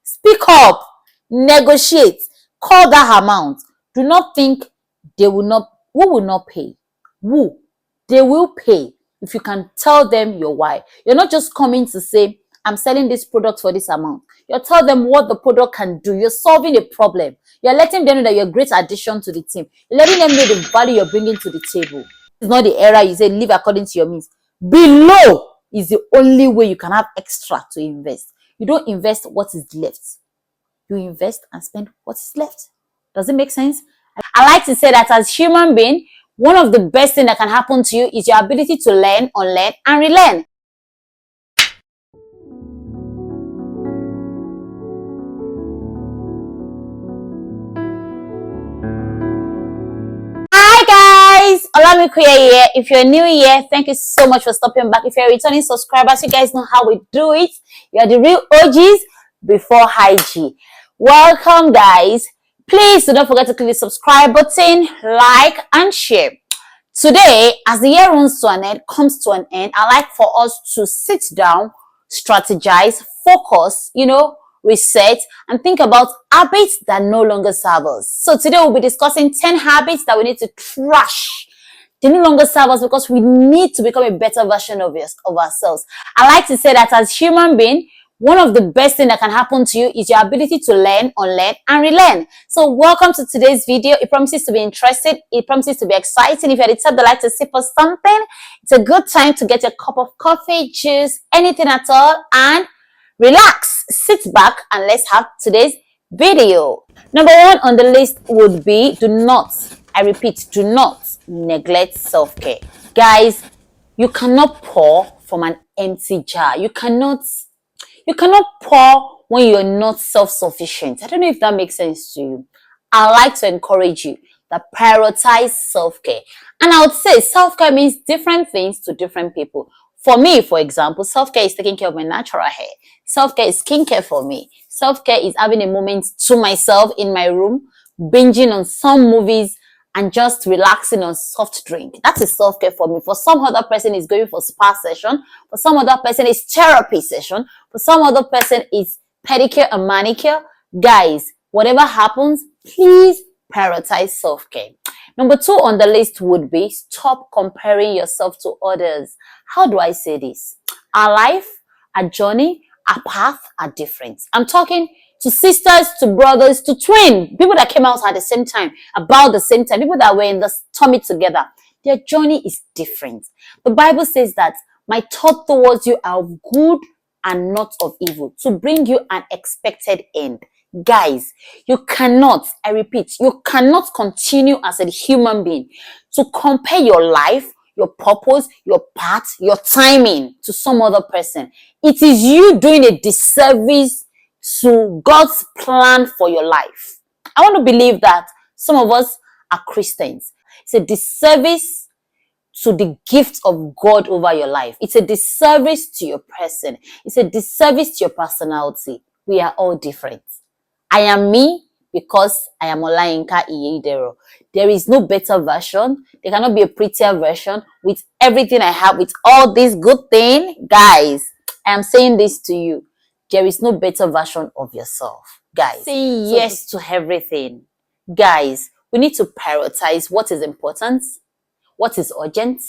Speak up, negotiate, call that amount. Do not think they will not, who will not pay? Who? They will pay if you can tell them your why. You're not just coming to say, I'm selling this product for this amount. You tell them what the product can do. You're solving a problem. You're letting them know that you're a great addition to the team. You're letting them know the value you're bringing to the table. It's not the era you say live according to your means. Below is the only way you can have extra to invest. You don't invest what is left. You invest and spend what is left. Does it make sense? I like to say that as human being, one of the best things that can happen to you is your ability to learn, unlearn, and relearn. Hi guys, Olamide here. If you're new here, thank you so much for stopping back. If you're returning subscribers, you guys know how we do it. You're the real OGs before IG. Welcome guys. Please do not forget to click the subscribe button, like, and share. Today, as the year comes to an end, I'd like for us to sit down, strategize, focus, reset, and think about habits that no longer serve us. So today we'll be discussing 10 habits that we need to trash. They no longer serve us because we need to become a better version of ourselves. I like to say that as human beings, one of the best things that can happen to you is your ability to learn, unlearn, and relearn. So welcome to today's video. It promises to be interesting. It promises to be exciting. If you're the type that like to sip for something, it's a good time to get a cup of coffee, juice, anything at all, and relax, sit back, and let's have today's video. Number one on the list would be do not neglect self-care. Guys, you cannot pour from an empty jar. You cannot pour when you're not self-sufficient. I don't know if that makes sense to you. I like to encourage you that prioritize self-care. And I would say self-care means different things to different people. For me, for example, self-care is taking care of my natural hair. Self-care is skincare for me. Self-care is having a moment to myself in my room, binging on some movies, and just relaxing on soft drink. That is self-care for me. For some other person, is going for spa session. For some other person, is therapy session. For some other person, is pedicure and manicure. Guys, whatever happens, please prioritize self-care. Number two on the list would be stop comparing yourself to others. How do I say this? Our life, our journey, our path are different. I'm talking to sisters, to brothers, to twins, people that came out at the same time, about the same time, people that were in the tummy together. Their journey is different. The Bible says that my thought towards you are of good and not of evil, to bring you an expected end. Guys, you cannot, I repeat, you cannot continue as a human being to compare your life, your purpose, your path, your timing to some other person. It is you doing a disservice to God's plan for your life. I want to believe that some of us are Christians. It's a disservice to the gift of God over your life. It's a disservice to your person. It's a disservice to your personality. We are all different. I am me because I am Olayinka Iyedero. There is no better version. There cannot be a prettier version with everything I have, with all these good things. Guys, I am saying this to you. There is no better version of yourself. Guys, say yes to everything. Guys, we need to prioritize what is important, what is urgent,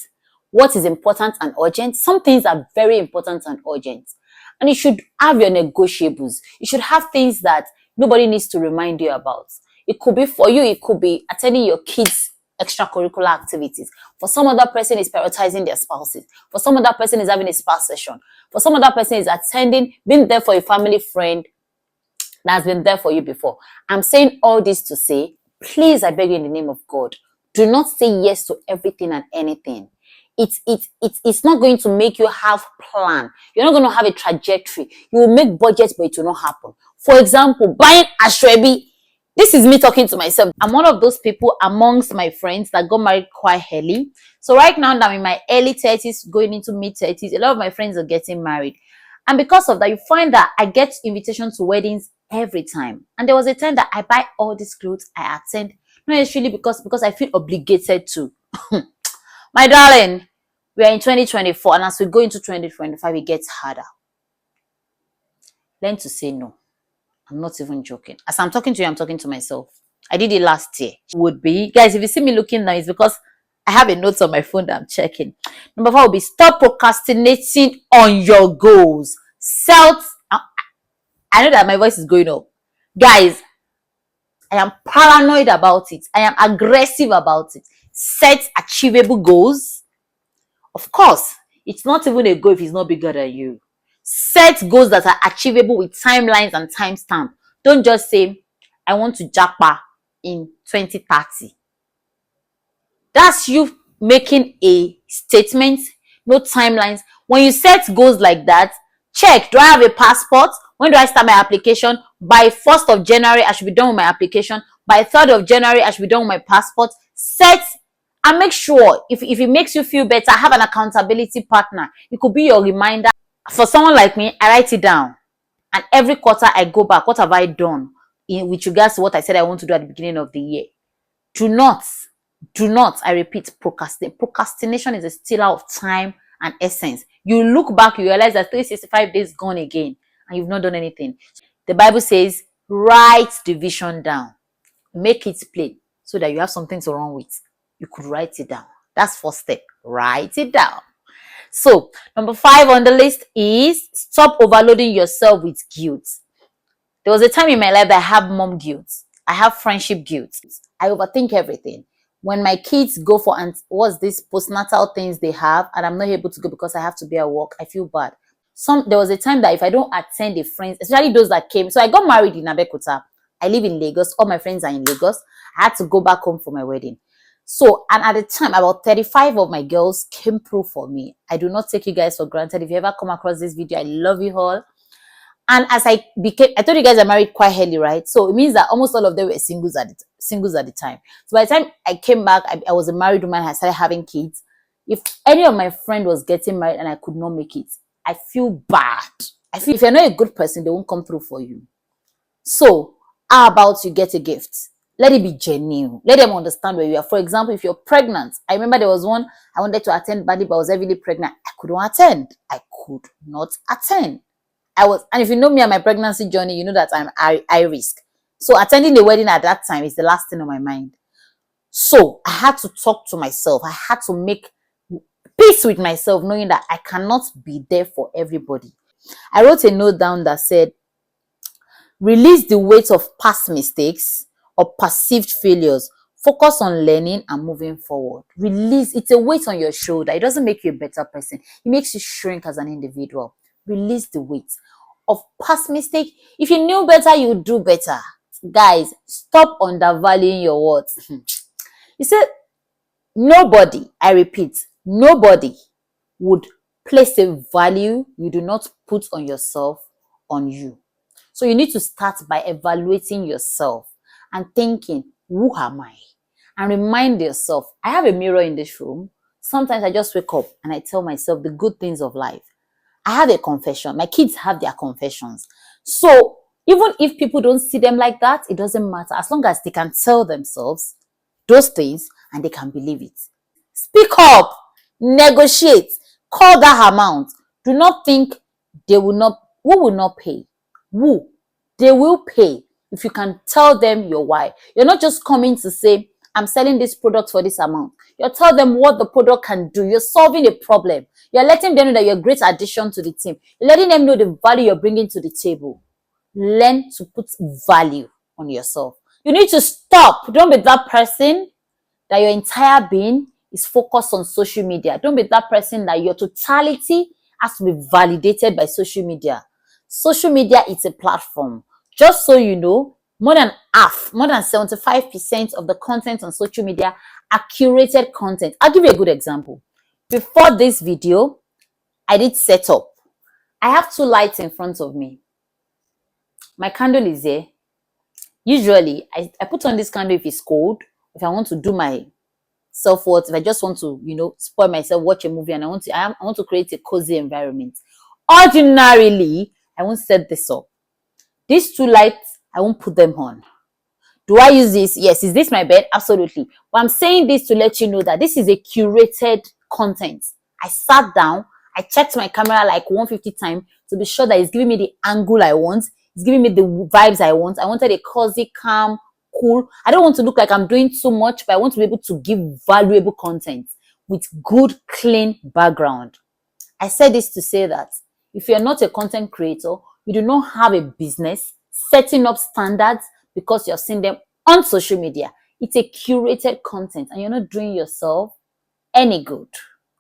what is important and urgent. Some things are very important and urgent. And you should have your negotiables. You should have things that nobody needs to remind you about. It could be for you, it could be attending your kids' extracurricular activities. For some other person is prioritizing their spouses. For some other person is having a spa session. For some other person is attending, being there for a family friend that's been there for you before. I'm saying all this to say, please, I beg you in the name of God, do not say yes to everything and anything. It's not going to make you have plan. You're not going to have a trajectory. You will make budgets, but it will not happen. For example, buying ashrebi. This is me talking to myself. I'm one of those people amongst my friends that got married quite early. So right now that I'm in my early 30s, going into mid 30s, a lot of my friends are getting married. And because of that, you find that I get invitations to weddings every time. And there was a time that I buy all these clothes, I attend. Not necessarily because I feel obligated to. My darling, we are in 2024, and as we go into 2025, it gets harder. Learn to say no. I'm not even joking. As I'm talking to you, I'm talking to myself. I did it last year. Would be, guys, if you see me looking now, it's because I have a note on my phone that I'm checking. Number 4 will be stop procrastinating on your goals. I know that my voice is going up. Guys, I am paranoid about it. I am aggressive about it. Set achievable goals. Of course, it's not even a goal if it's not bigger than you. Set goals that are achievable with timelines and timestamp. Don't just say, I want to japa in 2030. That's you making a statement, no timelines. When you set goals like that, check, do I have a passport? When do I start my application? By 1st of January, I should be done with my application. By 3rd of January, I should be done with my passport. Set and make sure, if it makes you feel better, have an accountability partner. It could be your reminder. For someone like me, I write it down. And every quarter I go back, what have I done with regards to what I said I want to do at the beginning of the year? Do not, I repeat, procrastinate. Procrastination is a stealer of time and essence. You look back, you realize that 365 days gone again, and you've not done anything. The Bible says, write the vision down. Make it plain so that you have something to run with. You could write it down. That's first step. Write it down. So, number 5 on the list is stop overloading yourself with guilt. There was a time in my life that I have mom guilt. I have friendship guilt. I overthink everything. When my kids go for what's this postnatal things they have, and I'm not able to go because I have to be at work, I feel bad. There was a time that if I don't attend a friend, especially those that came, so I got married in Abeokuta. I live in Lagos. All my friends are in Lagos. I had to go back home for my wedding. So, and at the time, about 35 of my girls came through for me. I do not take you guys for granted. If you ever come across this video, I love you all. And as I told you guys I married quite early, right? So it means that almost all of them were singles at the time. So by the time I came back, I was a married woman. I started having kids. If any of my friend was getting married and I could not make it, I feel bad. I feel if you're not a good person, they won't come through for you. So how about you get a gift? Let it be genuine. Let them understand where you are. For example, if you're pregnant, I remember there was one I wanted to attend birthday, but I was heavily pregnant. I couldn't attend. I could not attend. And if you know me and my pregnancy journey, you know that I'm high risk. So attending the wedding at that time is the last thing on my mind. So I had to talk to myself. I had to make peace with myself, knowing that I cannot be there for everybody. I wrote a note down that said, release the weight of past mistakes or perceived failures. Focus on learning and moving forward. Release. It's a weight on your shoulder. It doesn't make you a better person. It makes you shrink as an individual. Release the weight of past mistake. If you knew better, you would do better. Guys, stop undervaluing your words. You said nobody, I repeat, nobody would place a value you do not put on yourself on you. So you need to start by evaluating yourself and thinking, who am I? And remind yourself, I have a mirror in this room. Sometimes I just wake up and I tell myself the good things of life. I have a confession. My kids have their confessions. So even if people don't see them like that, it doesn't matter. As long as they can tell themselves those things and they can believe it. Speak up. Negotiate. Call that amount. Do not think they will not. Who will not pay? Who? They will pay if you can tell them your why. You're not just coming to say, I'm selling this product for this amount. You tell them what the product can do. You're solving a problem. You're letting them know that you're a great addition to the team. You're letting them know the value you're bringing to the table. Learn to put value on yourself. You need to stop. Don't be that person that your entire being is focused on social media. Don't be that person that your totality has to be validated by social media. Social media is a platform. Just so you know, more than 75% of the content on social media are curated content. I'll give you a good example. Before this video, I did set up. I have 2 lights in front of me. My candle is there. Usually, I put on this candle if it's cold, if I want to do my self-worth, if I just want to, spoil myself, watch a movie, and I want to create a cozy environment. Ordinarily, I won't set this up. These 2 lights, I won't put them on. Do I use this? Yes. Is this my bed? Absolutely. But I'm saying this to let you know that this is a curated content. I sat down, I checked my camera like 150 times to be sure that it's giving me the angle I want, It's giving me the vibes I want. I wanted a cozy, calm, cool. I don't want to look like I'm doing too much, but I want to be able to give valuable content with good, clean background. I said this to say that if you're not a content creator, you do not have a business setting up standards because you're seeing them on social media. It's a curated content and you're not doing yourself any good.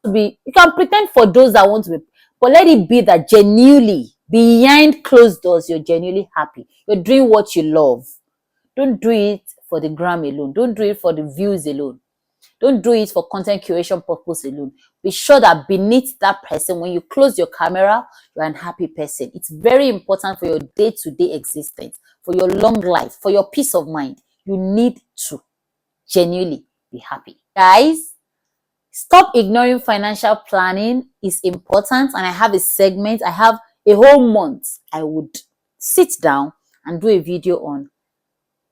You can pretend for those that want to be, but let it be that genuinely, behind closed doors, you're genuinely happy. You're doing what you love. Don't do it for the gram alone. Don't do it for the views alone. Don't do it for content curation purpose alone. Be sure that beneath that person, when you close your camera, you're an happy person. It's very important for your day-to-day existence, for your long life, for your peace of mind. You need to genuinely be happy. Guys, stop ignoring financial planning is important. And I have a segment, I have a whole month. I would sit down and do a video on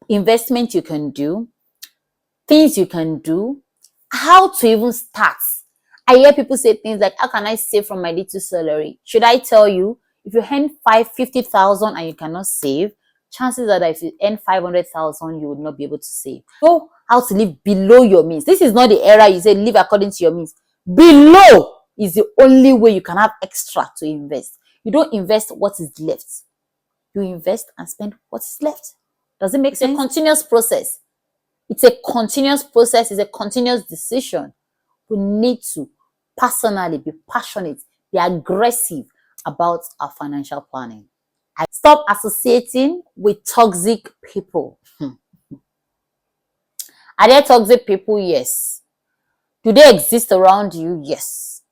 investment you can do, things you can do, how to even start. I hear people say things like, how can I save from my little salary? Should I tell you, if you earn 50,000 and you cannot save, chances are that if you earn 500,000, you would not be able to save. Know how to live below your means. This is not the era you say live according to your means. Below is the only way you can have extra to invest. You don't invest what is left. You invest and spend what is left. Does it make sense? It's a continuous process. It's a continuous process. It's a continuous decision. We need to personally be passionate, be aggressive about our financial planning. Stop associating with toxic people. Are there toxic people? Yes. Do they exist around you? Yes.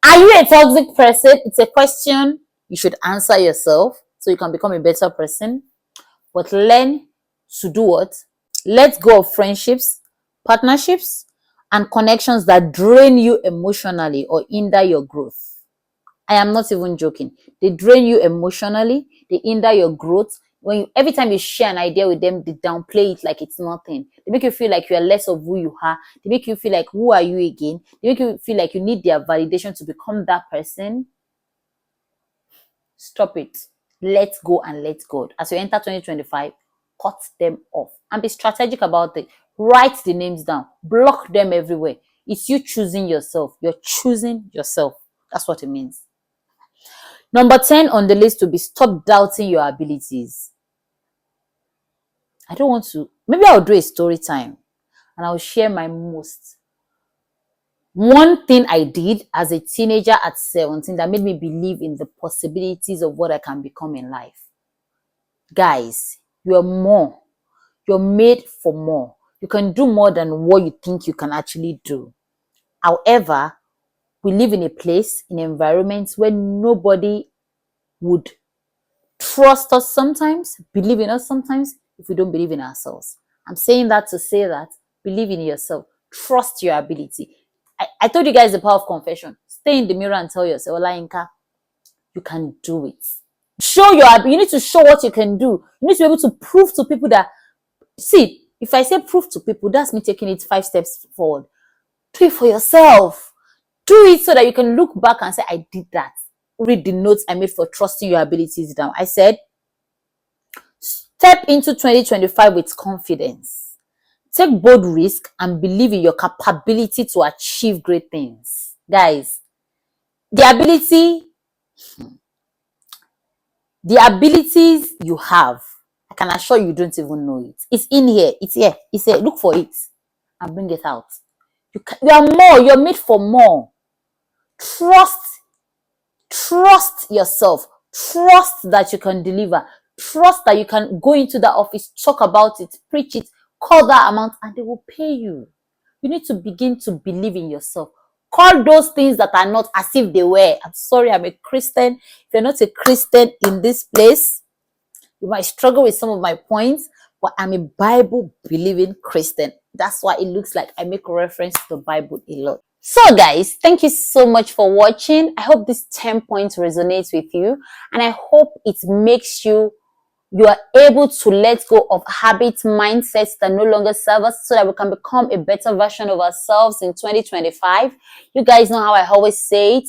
Are you a toxic person? It's a question you should answer yourself so you can become a better person. But learn to do what? Let go of friendships, partnerships, and connections that drain you emotionally or hinder your growth. I am not even joking. They drain you emotionally, they hinder your growth. Every time you share an idea with them, they downplay it like it's nothing. They make you feel like you are less of who you are. They make you feel like, who are you again? They make you feel like you need their validation to become that person. Stop it. Let go and let God. As you enter 2025, cut them off and be strategic about it. Write the names down. Block them everywhere. It's you choosing yourself. You're choosing yourself. That's what it means. Number 10 on the list will be stop doubting your abilities. I don't want to. Maybe I'll do a story time and I'll share my most. One thing I did as a teenager at 17 that made me believe in the possibilities of what I can become in life. Guys, you're more. You're made for more. You can do more than what you think you can actually do. However, we live in a place, in environments where nobody would trust us sometimes, believe in us sometimes, if we don't believe in ourselves. I'm saying that to say that believe in yourself. Trust your ability. I told you guys the power of confession. Stay in the mirror and tell yourself, Olayinka, you can do it. You need to show what you can do. You need to be able to prove to people that, see, if I say prove to people, that's me taking it 5 steps forward. Do it for yourself. Do it so that you can look back and say, I did that. Read the notes I made for trusting your abilities down. I said, step into 2025 with confidence. Take bold risk and believe in your capability to achieve great things. Guys, the abilities you have, I can assure you don't even know it. It's in here. It's here. It's here. Look for it and bring it out. You are more. You're made for more. Trust yourself. Trust that you can deliver. Trust that you can go into that office, talk about it, preach it, call that amount, and they will pay you. You need to begin to believe in yourself. Call those things that are not as if they were. I'm sorry, I'm a Christian. If you're not a Christian in this place, you might struggle with some of my points, but I'm a Bible-believing Christian. That's why it looks like I make reference to the Bible a lot. So guys, thank you so much for watching. I hope this 10 points resonates with you, and I hope it makes you are able to let go of habit mindsets that no longer serve us so that we can become a better version of ourselves in 2025. You guys know how I always say it.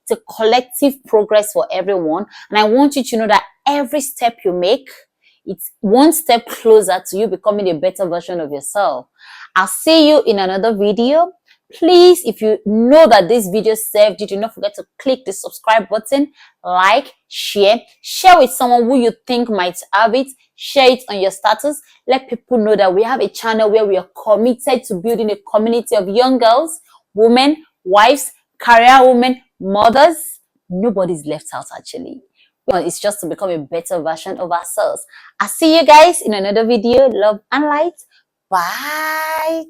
It's a collective progress for everyone. And I want you to know that every step you make, it's one step closer to you becoming a better version of yourself. I'll see you in another video. Please, if you know that this video served you, do not forget to click the subscribe button, like, share with someone who you think might have it, share it on your status. Let people know that we have a channel where we are committed to building a community of young girls, women, wives, career women, mothers. Nobody's left out actually. It's just to become a better version of ourselves. I'll see you guys in another video. Love and light. Bye.